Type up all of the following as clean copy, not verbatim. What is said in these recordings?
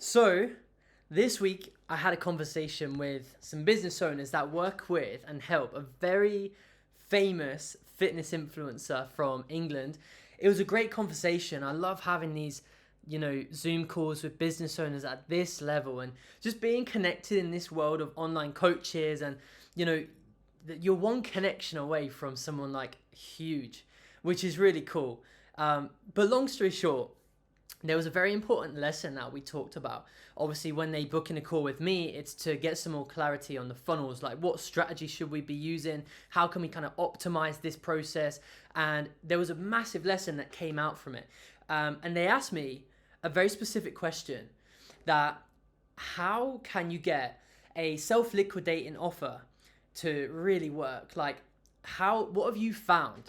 So, this week I had a conversation with some business owners that work with and help a very famous fitness influencer from England. It was a great conversation. I love having these, Zoom calls with business owners at this level and just being connected in this world of online coaches and, you know, you're one connection away from someone like huge, which is really cool. But long story short, there was a very important lesson that we talked about. Obviously, when they book in a call with me, it's to get some more clarity on the funnels, like what strategy should we be using? How can we kind of optimize this process? And there was a massive lesson that came out from it. And they asked me a very specific question that how can you get a self-liquidating offer to really work? Like, what have you found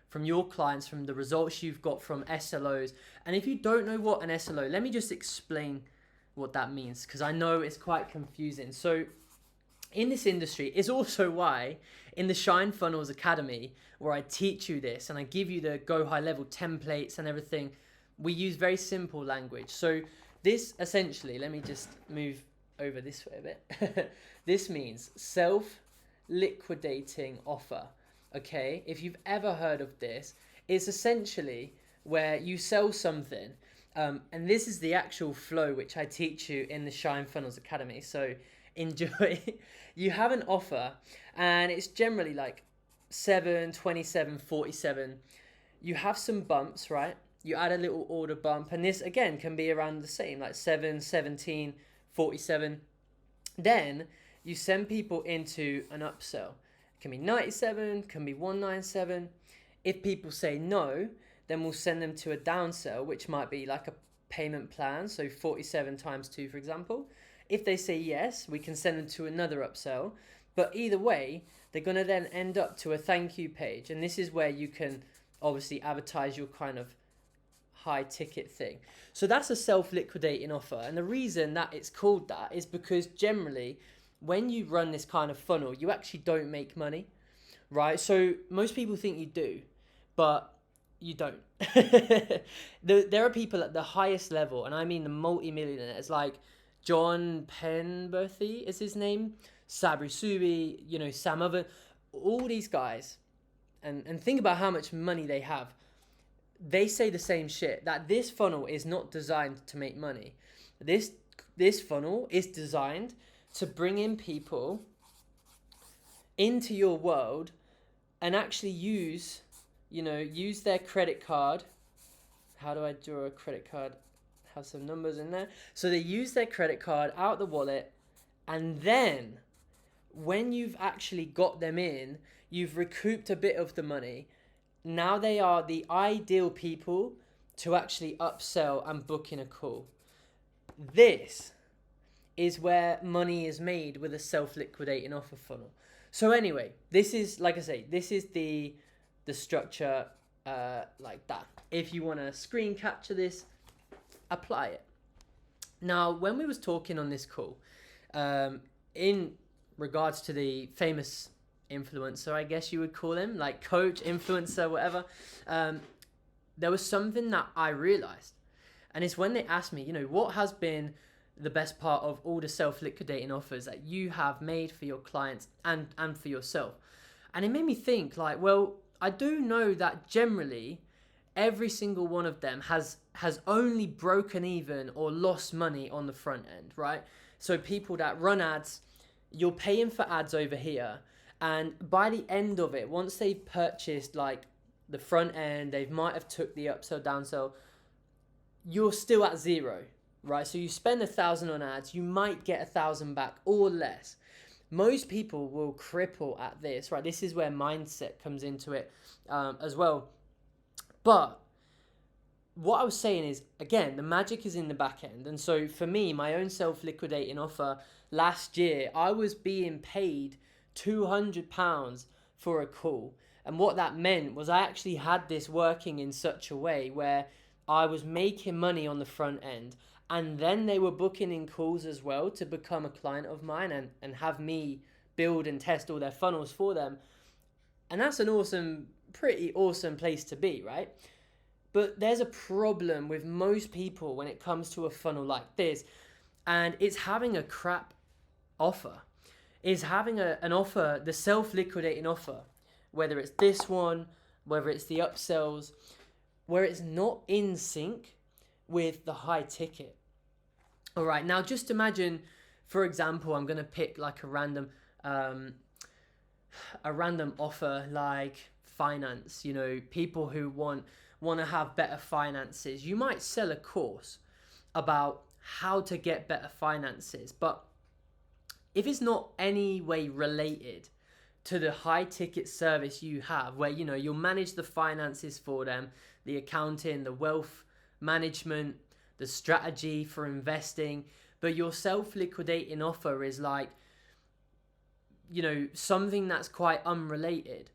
from your clients, from the results you've got from SLOs? And if you don't know what an SLO, let me just explain what that means, because I know it's quite confusing. So in this industry is also why in the Shine Funnels Academy, where I teach you this and I give you the go high level templates and everything, we use very simple language. So this essentially, let me just move over this way a bit. This means self-liquidating offer. Okay, if you've ever heard of this, it's essentially where you sell something, and this is the actual flow which I teach you in the Shine Funnels Academy. So enjoy. You have an offer, and it's generally like 7, 27, 47. You have some bumps, right? You add a little order bump, and this again can be around the same, like 7, 17, 47. Then you send people into an upsell. Can be 97, can be 197. If people say no, then we'll send them to a downsell, which might be like a payment plan, so 47 times 2, for example. If they say yes, we can send them to another upsell. But either way, they're going to then end up to a thank you page. And this is where you can obviously advertise your kind of high ticket thing. So that's a self-liquidating offer. And the reason that it's called that is because generally, when you run this kind of funnel, you actually don't make money, right? So most people think you do, but you don't. There are people at the highest level, and I mean the multi-millionaires, like John Penberthy is his name, Sabri Subi, Sam Oven, all these guys, and think about how much money they have. They say the same shit, that this funnel is not designed to make money. This funnel is designed to bring in people into your world and actually use their credit card. How do I draw a credit card? Have some numbers in there. So they use their credit card out the wallet, and then when you've actually got them in, you've recouped a bit of the money. Now they are the ideal people to actually upsell and book in a call. This is where money is made with a self-liquidating offer funnel. So anyway, this is, like I say, this is the structure like that. If you want to screen capture this, apply it. Now, when we was talking on this call, in regards to the famous influencer, I guess you would call him, like coach, influencer, whatever, there was something that I realized. And it's when they asked me, what has been the best part of all the self-liquidating offers that you have made for your clients and for yourself. And it made me think, like, well, I do know that generally every single one of them has only broken even or lost money on the front end, right? So people that run ads, you're paying for ads over here, and by the end of it, once they've purchased like the front end, they might have took the upsell, downsell, you're still at zero. Right, so you spend 1,000 on ads, you might get 1,000 back or less. Most people will cripple at this, right? This is where mindset comes into it as well. But what I was saying is, again, the magic is in the back end. And so for me, my own self-liquidating offer last year, I was being paid £200 for a call. And what that meant was I actually had this working in such a way where I was making money on the front end. And then they were booking in calls as well to become a client of mine and have me build and test all their funnels for them. And that's an pretty awesome place to be, right? But there's a problem with most people when it comes to a funnel like this. and it's having a crap offer, is having an offer, the self-liquidating offer, whether it's this one, whether it's the upsells, where it's not in sync with the high ticket. All right, now just imagine, for example, I'm going to pick like a random offer like finance, people who want to have better finances. You might sell a course about how to get better finances, but if it's not any way related to the high ticket service you have, where you'll manage the finances for them, the accounting, the wealth management, the strategy for investing, but your self-liquidating offer is like something that's quite unrelated,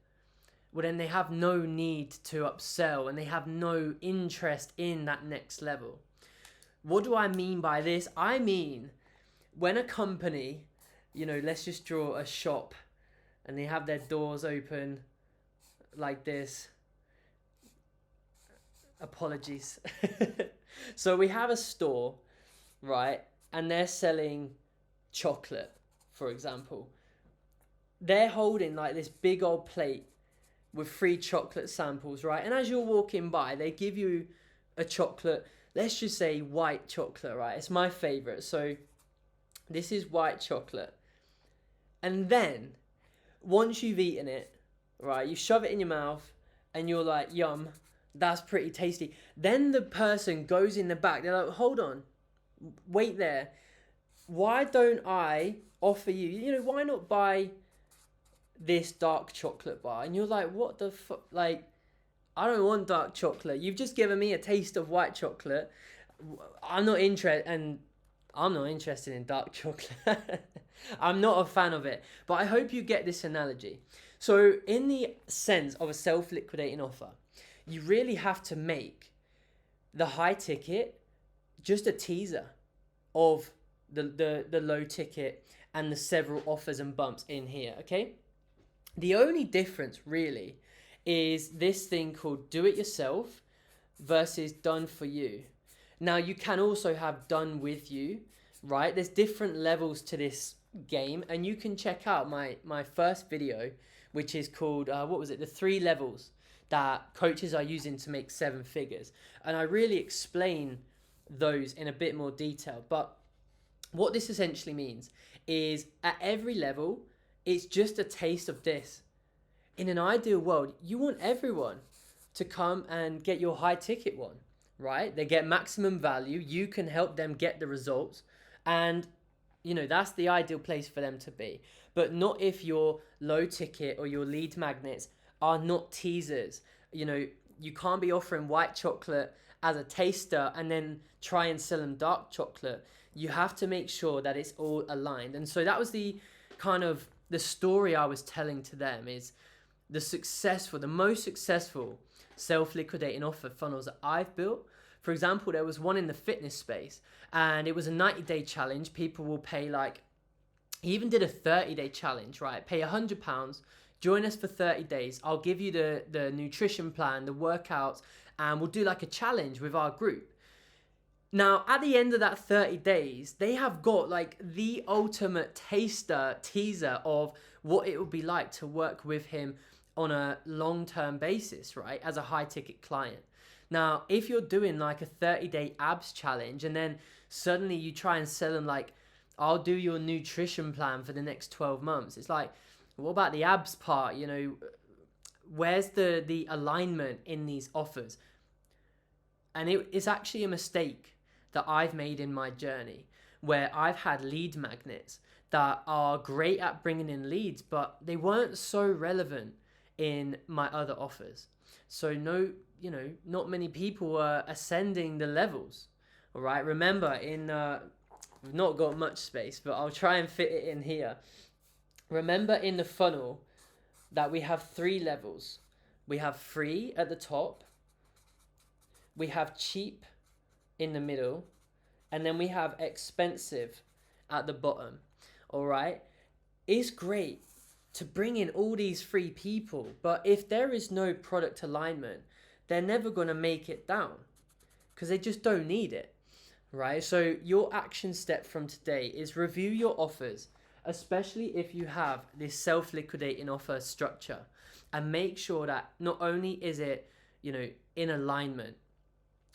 well then they have no need to upsell and they have no interest in that next level. What do I mean by this? I mean, when a company, let's just draw a shop and they have their doors open like this. Apologies. So we have a store, right? And they're selling chocolate, for example. They're holding like this big old plate with 3 chocolate samples, right? And as you're walking by, they give you a chocolate, let's just say white chocolate, right? It's my favorite. So this is white chocolate. And then once you've eaten it, right, you shove it in your mouth and you're like, yum, that's pretty tasty. Then the person goes in the back. They're like, hold on, wait there. Why don't I offer you, why not buy this dark chocolate bar? And you're like, what the fuck? Like, I don't want dark chocolate. You've just given me a taste of white chocolate. I'm not interested in dark chocolate. I'm not a fan of it. But I hope you get this analogy. So in the sense of a self-liquidating offer, you really have to make the high ticket just a teaser of the low ticket and the several offers and bumps in here, okay? The only difference really is this thing called do it yourself versus done for you. Now you can also have done with you, right? There's different levels to this game, and you can check out my first video, which is called, the 3 levels that coaches are using to make 7 figures. And I really explain those in a bit more detail. But what this essentially means is at every level, it's just a taste of this. In an ideal world, you want everyone to come and get your high ticket one, right? They get maximum value. You can help them get the results. And, that's the ideal place for them to be. But not if your low ticket or your lead magnets are not teasers. You can't be offering white chocolate as a taster and then try and sell them dark chocolate. You have to make sure that it's all aligned. And so that was the kind of the story I was telling to them, is the most successful self-liquidating offer funnels that I've built. For example, there was one in the fitness space, and it was a 90-day challenge. People will pay he even did a 30-day challenge, right? Pay £100, join us for 30 days. I'll give you the nutrition plan, the workouts, and we'll do like a challenge with our group. Now, at the end of that 30 days, they have got like the ultimate teaser of what it would be like to work with him on a long-term basis, right? As a high-ticket client. Now, if you're doing like a 30-day abs challenge and then suddenly you try and sell them like, I'll do your nutrition plan for the next 12 months. It's like, what about the abs part? Where's the alignment in these offers? And it's actually a mistake that I've made in my journey, where I've had lead magnets that are great at bringing in leads, but they weren't so relevant in my other offers. So not many people were ascending the levels. All right. Remember, we've not got much space, but I'll try and fit it in here. Remember in the funnel that we have 3 levels. We have free at the top. We have cheap in the middle. And then we have expensive at the bottom. All right. It's great to bring in all these free people, but if there is no product alignment, they're never going to make it down because they just don't need it. right? So your action step from today is review your offers, especially if you have this self-liquidating offer structure, and make sure that not only is it, in alignment,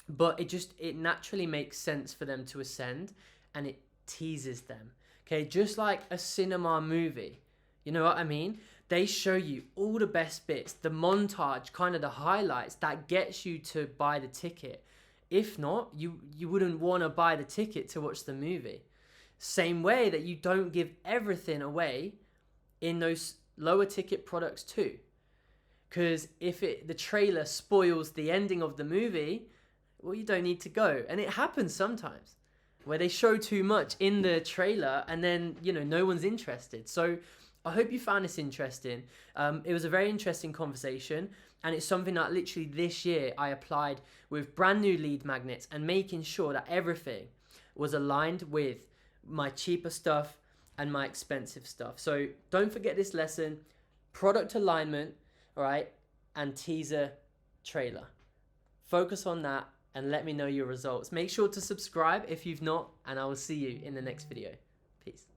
but it naturally makes sense for them to ascend, and it teases them. Okay, just like a cinema movie. You know what I mean? They show you all the best bits, the montage, kind of the highlights that gets you to buy the ticket. If not, you wouldn't want to buy the ticket to watch the movie. Same way that you don't give everything away in those lower ticket products too. Because if the trailer spoils the ending of the movie, well, you don't need to go. And it happens sometimes where they show too much in the trailer and then, no one's interested. So I hope you found this interesting. It was a very interesting conversation, and it's something that literally this year I applied with brand new lead magnets and making sure that everything was aligned with my cheaper stuff and my expensive stuff. So don't forget this lesson: product alignment, all right, and teaser trailer. Focus on that and let me know your results. Make sure to subscribe if you've not, and I will see you in the next video. Peace.